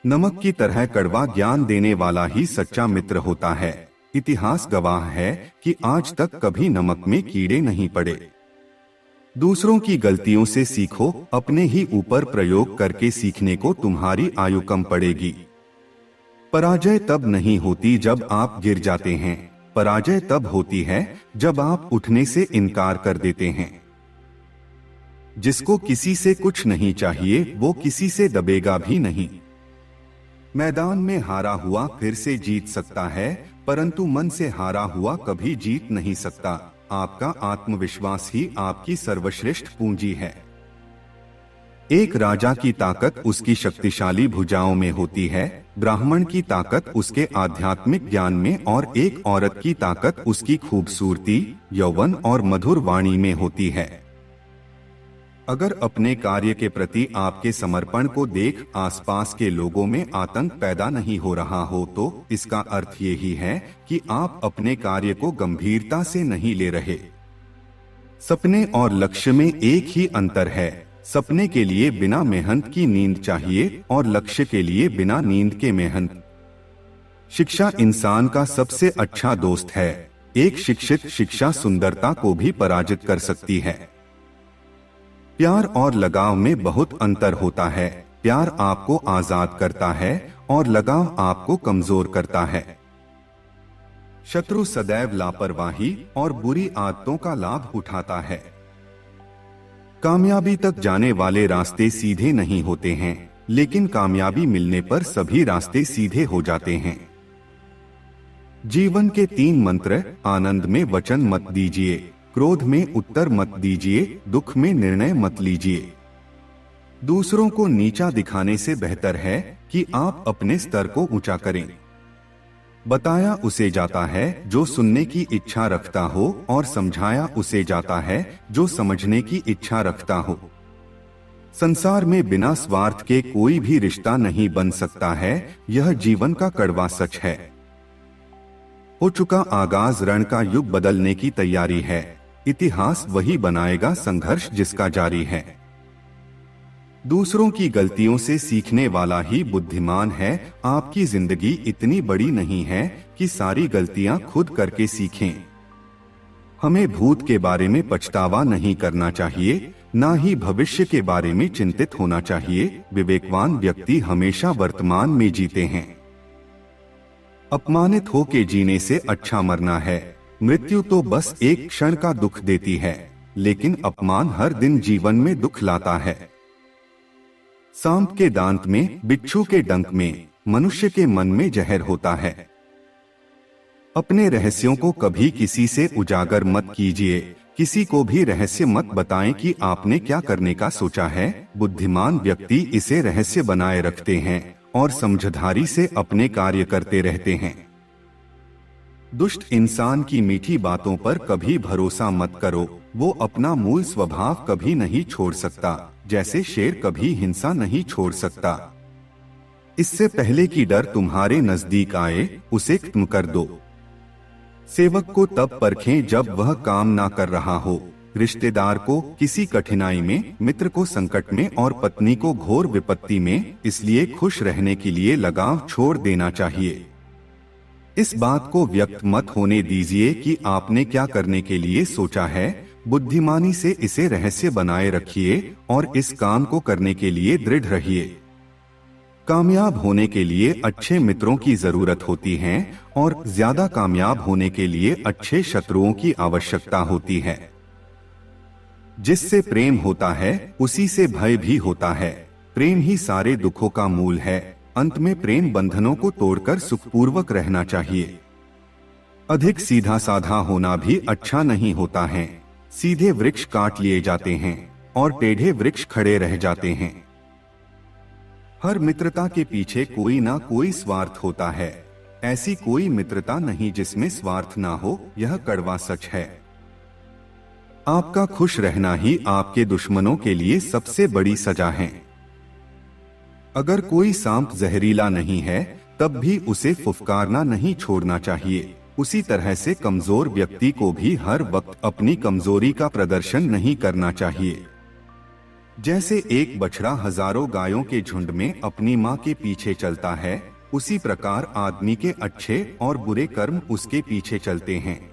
नमक की तरह कड़वा ज्ञान देने वाला ही सच्चा मित्र होता है। इतिहास गवाह है कि आज तक कभी नमक में कीड़े नहीं पड़े। दूसरों की गलतियों से सीखो, अपने ही ऊपर प्रयोग करके सीखने को तुम्हारी आयु कम पड़ेगी। पराजय तब नहीं होती जब आप गिर जाते हैं, पराजय तब होती है जब आप उठने से इनकार कर देते हैं। जिसको किसी से कुछ नहीं चाहिए वो किसी से दबेगा भी नहीं। मैदान में हारा हुआ फिर से जीत सकता है, परंतु मन से हारा हुआ कभी जीत नहीं सकता। आपका आत्मविश्वास ही आपकी सर्वश्रेष्ठ पूंजी है। एक राजा की ताकत उसकी शक्तिशाली भुजाओं में होती है, ब्राह्मण की ताकत उसके आध्यात्मिक ज्ञान में और एक औरत की ताकत उसकी खूबसूरती, यौवन और मधुर वाणी में होती है। अगर अपने कार्य के प्रति आपके समर्पण को देख आसपास के लोगों में आतंक पैदा नहीं हो रहा हो तो इसका अर्थ यही है कि आप अपने कार्य को गंभीरता से नहीं ले रहे। सपने और लक्ष्य में एक ही अंतर है। सपने के लिए बिना मेहनत की नींद चाहिए और लक्ष्य के लिए बिना नींद के मेहनत। शिक्षा इंसान का सबसे अच्छा दोस्त है। एक शिक्षित शिक्षा सुंदरता को भी पराजित कर सकती है। प्यार और लगाव में बहुत अंतर होता है। प्यार आपको आजाद करता है और लगाव आपको कमजोर करता है। शत्रु सदैव लापरवाही और बुरी आदतों का लाभ उठाता है। कामयाबी तक जाने वाले रास्ते सीधे नहीं होते हैं, लेकिन कामयाबी मिलने पर सभी रास्ते सीधे हो जाते हैं। जीवन के 3 मंत्र: आनंद में वचन मत दीजिए, क्रोध में उत्तर मत दीजिए, दुख में निर्णय मत लीजिए। दूसरों को नीचा दिखाने से बेहतर है कि आप अपने स्तर को ऊंचा करें। बताया उसे जाता है जो सुनने की इच्छा रखता हो और समझाया उसे जाता है जो समझने की इच्छा रखता हो। संसार में बिना स्वार्थ के कोई भी रिश्ता नहीं बन सकता है, यह जीवन का कड़वा सच है। हो चुका आगाज, रण का युग बदलने की तैयारी है। इतिहास वही बनाएगा संघर्ष जिसका जारी है। दूसरों की गलतियों से सीखने वाला ही बुद्धिमान है। आपकी जिंदगी इतनी बड़ी नहीं है कि सारी गलतियां खुद करके सीखें। हमें भूत के बारे में पछतावा नहीं करना चाहिए, ना ही भविष्य के बारे में चिंतित होना चाहिए। विवेकवान व्यक्ति हमेशा वर्तमान में जीते हैं। अपमानित होके जीने से अच्छा मरना है। मृत्यु तो बस एक क्षण का दुख देती है, लेकिन अपमान हर दिन जीवन में दुख लाता है। सांप के दांत में, बिच्छू के डंक में, मनुष्य के मन में जहर होता है। अपने रहस्यों को कभी किसी से उजागर मत कीजिए। किसी को भी रहस्य मत बताएं कि आपने क्या करने का सोचा है। बुद्धिमान व्यक्ति इसे रहस्य बनाए रखते हैं और समझदारी से अपने कार्य करते रहते हैं। दुष्ट इंसान की मीठी बातों पर कभी भरोसा मत करो, वो अपना मूल स्वभाव कभी नहीं छोड़ सकता, जैसे शेर कभी हिंसा नहीं छोड़ सकता। इससे पहले कि डर तुम्हारे नजदीक आए, उसे खत्म कर दो। सेवक को तब परखें जब वह काम ना कर रहा हो, रिश्तेदार को किसी कठिनाई में, मित्र को संकट में और पत्नी को घोर विपत्ति में। इसलिए खुश रहने के लिए लगाव छोड़ देना चाहिए। इस बात को व्यक्त मत होने दीजिए कि आपने क्या करने के लिए सोचा है। बुद्धिमानी से इसे रहस्य बनाए रखिए और इस काम को करने के लिए दृढ़ रहिए। कामयाब होने के लिए अच्छे मित्रों की जरूरत होती है और ज्यादा कामयाब होने के लिए अच्छे शत्रुओं की आवश्यकता होती है। जिससे प्रेम होता है उसी से भय भी होता है। प्रेम ही सारे दुखों का मूल है। अंत में प्रेम बंधनों को तोड़कर सुखपूर्वक रहना चाहिए। अधिक सीधा साधा होना भी अच्छा नहीं होता है। सीधे वृक्ष काट लिए जाते हैं और टेढ़े वृक्ष खड़े रह जाते हैं। हर मित्रता के पीछे कोई ना कोई स्वार्थ होता है। ऐसी कोई मित्रता नहीं जिसमें स्वार्थ ना हो, यह कड़वा सच है। आपका खुश रहना ही आपके दुश्मनों के लिए सबसे बड़ी सजा है। अगर कोई सांप जहरीला नहीं है, तब भी उसे फुफकारना नहीं छोड़ना चाहिए। उसी तरह से कमजोर व्यक्ति को भी हर वक्त अपनी कमजोरी का प्रदर्शन नहीं करना चाहिए। जैसे एक बछड़ा हजारों गायों के झुंड में अपनी माँ के पीछे चलता है, उसी प्रकार आदमी के अच्छे और बुरे कर्म उसके पीछे चलते हैं।